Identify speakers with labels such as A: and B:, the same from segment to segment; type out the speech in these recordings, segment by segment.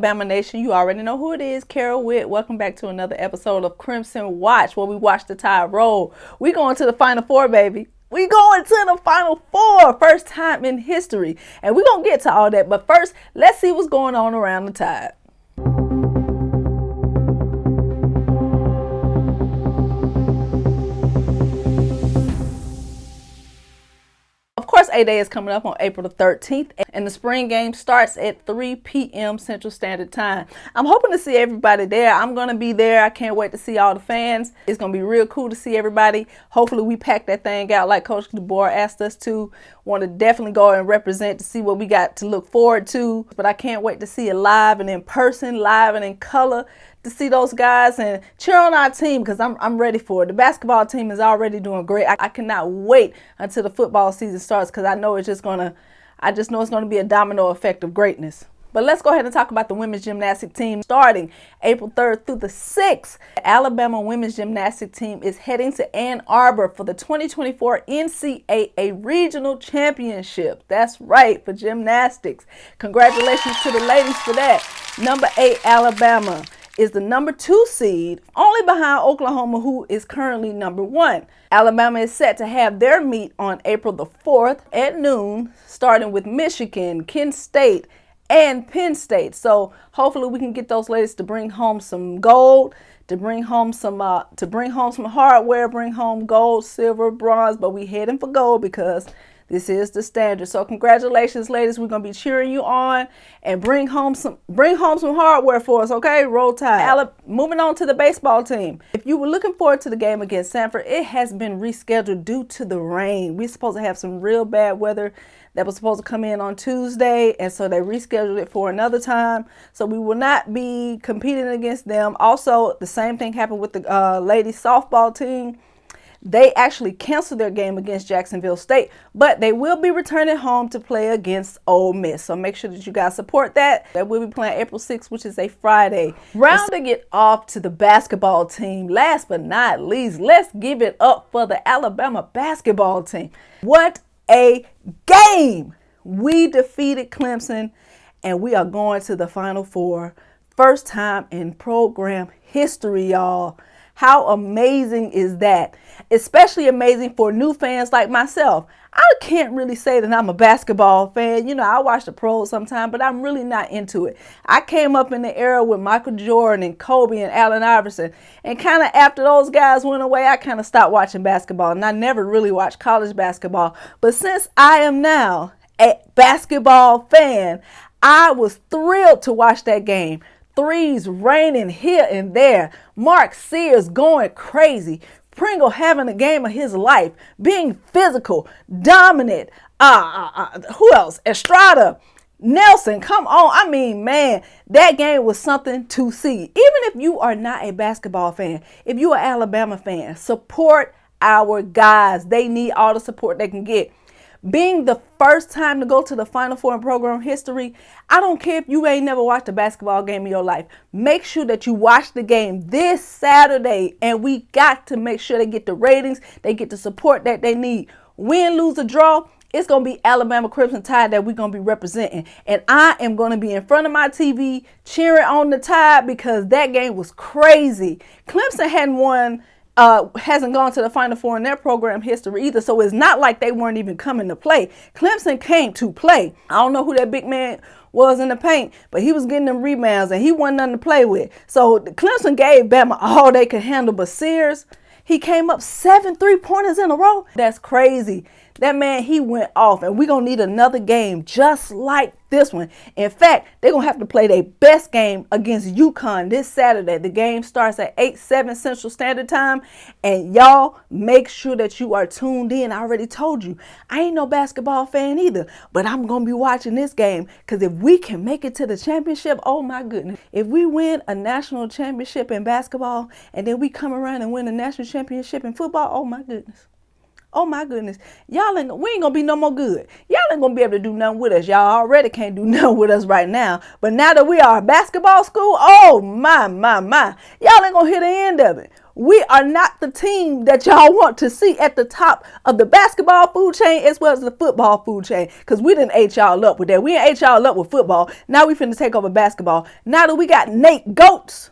A: Bama Nation, you already know who it is, Carol Witt. Welcome back to another episode of Crimson Watch, where we watch the Tide roll. We going to the Final Four, baby. We going to the Final Four, first time in history. And we're going to get to all that. But first, let's see what's going on around the Tide. Of course, A-Day is coming up on April the 13th, and the spring game starts at 3 p.m. Central Standard Time. I'm hoping to see everybody there. I'm going to be there. I can't wait to see all the fans. It's going to be real cool to see everybody. Hopefully, we pack that thing out like Coach DeBoer asked us to. Want to definitely go and represent to see what we got to look forward to. But I can't wait to see it live and in person, live and in color, to see those guys and cheer on our team, because I'm ready for it. The basketball team is already doing great. I cannot wait until the football season starts, because I know it's going to be a domino effect of greatness. But let's go ahead and talk about the women's gymnastic team. Starting April 3rd through the 6th, the Alabama women's gymnastic team is heading to Ann Arbor for the 2024 NCAA Regional Championship. That's right, for gymnastics. Congratulations to the ladies for that. Number 8, Alabama, is the number 2 seed, only behind Oklahoma, who is currently number 1. Alabama is set to have their meet on April the 4th at noon, starting with Michigan, Kent State, and Penn State. So hopefully we can get those ladies to bring home some gold, to bring home some hardware, bring home gold, silver, bronze, but we heading for gold because this is the standard. So congratulations, ladies. We're gonna be cheering you on and bring home some hardware for us, okay? Roll Tide. Moving on to the baseball team. If you were looking forward to the game against Sanford, it has been rescheduled due to the rain. We're supposed to have some real bad weather that was supposed to come in on Tuesday, and so they rescheduled it for another time. So we will not be competing against them. Also, the same thing happened with the ladies softball team. They actually canceled their game against Jacksonville State, but they will be returning home to play against Ole Miss. So make sure that you guys support that. They will be playing April 6th, which is a Friday. Rounding it off to the basketball team. Last but not least, let's give it up for the Alabama basketball team. What a game! We defeated Clemson, and we are going to the Final Four. First time in program history, y'all. How amazing is that? Especially amazing for new fans like myself. I can't really say that I'm a basketball fan. You know, I watch the pros sometimes, but I'm really not into it. I came up in the era with Michael Jordan and Kobe and Allen Iverson. And kind of after those guys went away, I kind of stopped watching basketball. And I never really watched college basketball. But since I am now a basketball fan, I was thrilled to watch that game. Threes raining here and there. Mark Sears going crazy. Pringle having a game of his life. Being physical, dominant. Who else? Estrada, Nelson, come on. I mean, man, that game was something to see. Even if you are not a basketball fan, if you are an Alabama fan, support our guys. They need all the support they can get. Being the first time to go to the Final Four in program history, I don't care if you ain't never watched a basketball game in your life. Make sure that you watch the game this Saturday, and we got to make sure they get the ratings, they get the support that they need. Win, lose, or draw, it's going to be Alabama Crimson Tide that we're going to be representing. And I am going to be in front of my TV cheering on the Tide, because that game was crazy. Clemson hasn't gone to the Final Four in their program history either, so it's not like they weren't even coming to play. Clemson came to play. I don't know who that big man was in the paint, but he was getting them rebounds, and he wasn't nothing to play with. So Clemson gave Bama all they could handle, but Sears, he came up 7 3-pointers in a row. That's crazy. That man, he went off, and we're going to need another game just like this one. In fact, they're going to have to play their best game against UConn this Saturday. The game starts at 8/7 Central Standard Time, and y'all make sure that you are tuned in. I already told you, I ain't no basketball fan either, but I'm going to be watching this game, because if we can make it to the championship, oh my goodness. If we win a national championship in basketball, and then we come around and win a national championship in football, oh my goodness. Oh my goodness. We ain't gonna be no more good. Y'all ain't gonna be able to do nothing with us. Y'all already can't do nothing with us right now. But now that we are a basketball school, oh my. Y'all ain't gonna hear the end of it. We are not the team that y'all want to see at the top of the basketball food chain as well as the football food chain. Because we didn't ate y'all up with that. We ain't ate y'all up with football. Now we finna take over basketball. Now that we got Nate Goats,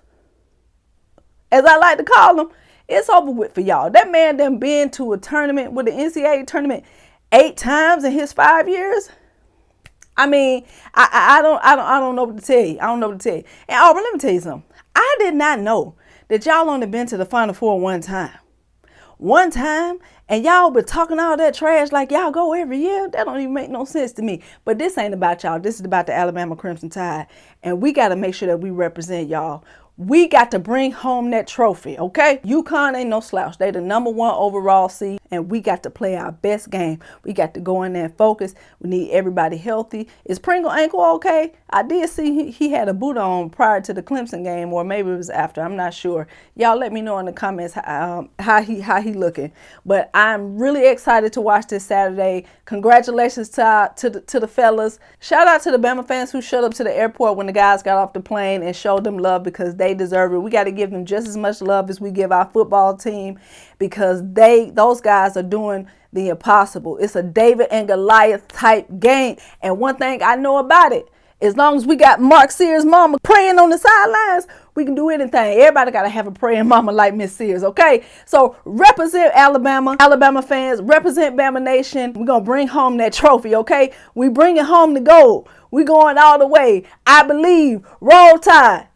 A: as I like to call them, it's over with for y'all. That man done been to a tournament with the NCAA tournament 8 times in his 5 years. I mean, I don't know what to tell you. I don't know what to tell you. And Auburn, let me tell you something. I did not know that y'all only been to the Final Four one time. One time, and y'all been talking all that trash like y'all go every year. That don't even make no sense to me. But this ain't about y'all. This is about the Alabama Crimson Tide. And we got to make sure that we represent y'all. We got to bring home that trophy, okay? UConn ain't no slouch. They the #1 overall seed, and we got to play our best game. We got to go in there and focus. We need everybody healthy. Is Pringle ankle okay? I did see he had a boot on prior to the Clemson game, or maybe it was after. I'm not sure. Y'all let me know in the comments how he looking. But I'm really excited to watch this Saturday. Congratulations to the fellas. Shout out to the Bama fans who showed up to the airport when the guys got off the plane and showed them love, because they deserve it. We got to give them just as much love as we give our football team, because those guys are doing the impossible. It's a David and Goliath type game. And one thing I know about it, as long as we got Mark Sears' mama praying on the sidelines, we can do anything. Everybody got to have a praying mama like Miss Sears, okay? So represent Alabama. Alabama fans, represent Bama Nation. We're going to bring home that trophy, okay? We bringing home the gold. We going all the way. I believe. Roll Tide.